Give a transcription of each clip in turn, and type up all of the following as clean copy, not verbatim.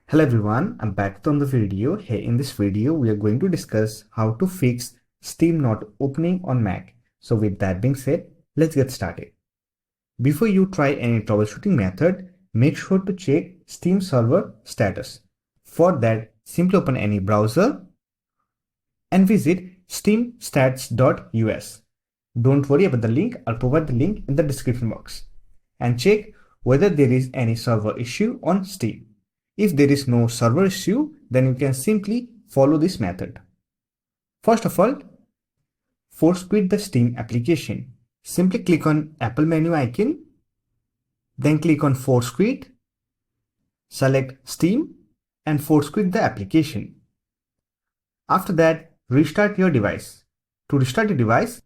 Hello everyone, I'm back on the video. Hey, in this video, we are going to discuss how to fix Steam not opening on Mac. So with that being said, let's get started. Before you try any troubleshooting method, make sure to check Steam server status. For that, simply open any browser and visit steamstats.us. Don't worry about the link, I'll provide the link in the description box. And check whether there is any server issue on Steam. If there is no server issue, then you can simply follow this method. First of all, force quit the Steam application. Simply click on Apple menu icon, then click on force quit, select Steam and force quit the application. After that, restart your device. To restart your device,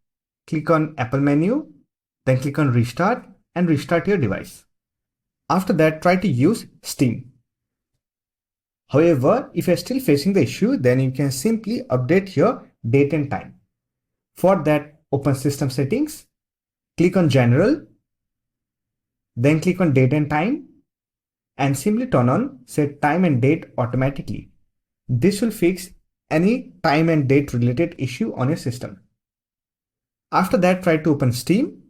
click on Apple menu, then click on restart and restart your device. After that, try to use Steam. However, if you are still facing the issue, then you can simply update your date and time. For that, open System Settings, click on General, then click on Date and Time, and simply turn on Set Time and Date automatically. This will fix any time and date related issue on your system. After that, try to open Steam,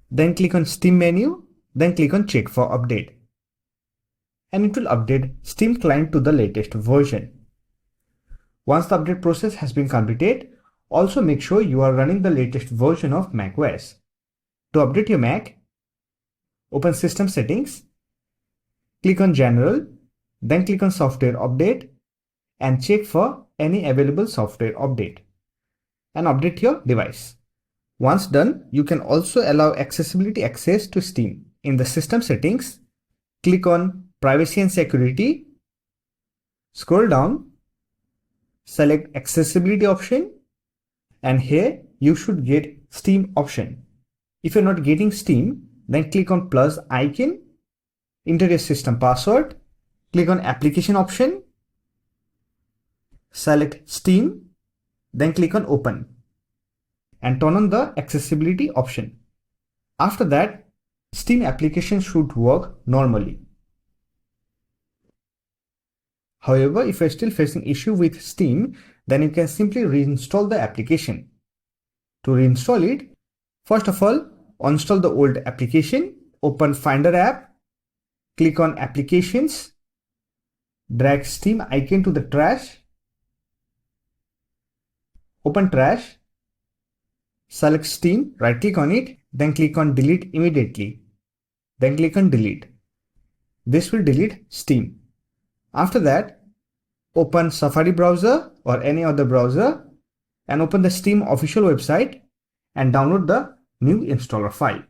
then click on Steam menu, then click on Check for Update. And it will update Steam client to the latest version. Once the update process has been completed, also make sure you are running the latest version of macOS. To update your Mac, open System Settings, click on General, then click on Software Update and check for any available software update and update your device. Once done, you can also allow accessibility access to Steam. In the System Settings, click on Privacy and Security, scroll down, select Accessibility option, and here you should get Steam option. If you're not getting Steam, then click on plus icon, enter your system password, click on Application option, select Steam, then click on Open, and turn on the Accessibility option. After that, Steam application should work normally. However, if you're still facing issue with Steam, then you can simply reinstall the application. To reinstall it, first of all, uninstall the old application, open Finder app, click on Applications, drag Steam icon to the trash, open trash, select Steam, right click on it, then click on Delete immediately, then click on Delete. This will delete Steam. After that, open Safari browser or any other browser and open the Steam official website and download the new installer file.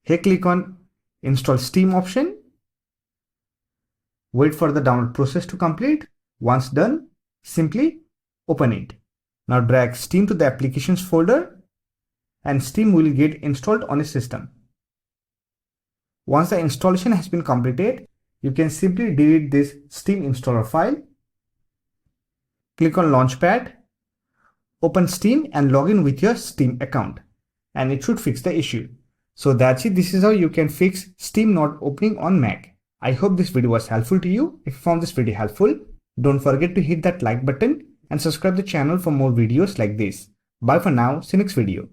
Here click on Install Steam option. Wait for the download process to complete. Once done, simply open it. Now drag Steam to the Applications folder and Steam will get installed on a system. Once the installation has been completed, you can simply delete this Steam installer file. Click on Launchpad, open Steam and log in with your Steam account, and it should fix the issue. So that's it. This is how you can fix Steam not opening on Mac. I hope this video was helpful to you. If you found this video helpful, don't forget to hit that like button and subscribe the channel for more videos like this. Bye for now. See you next video.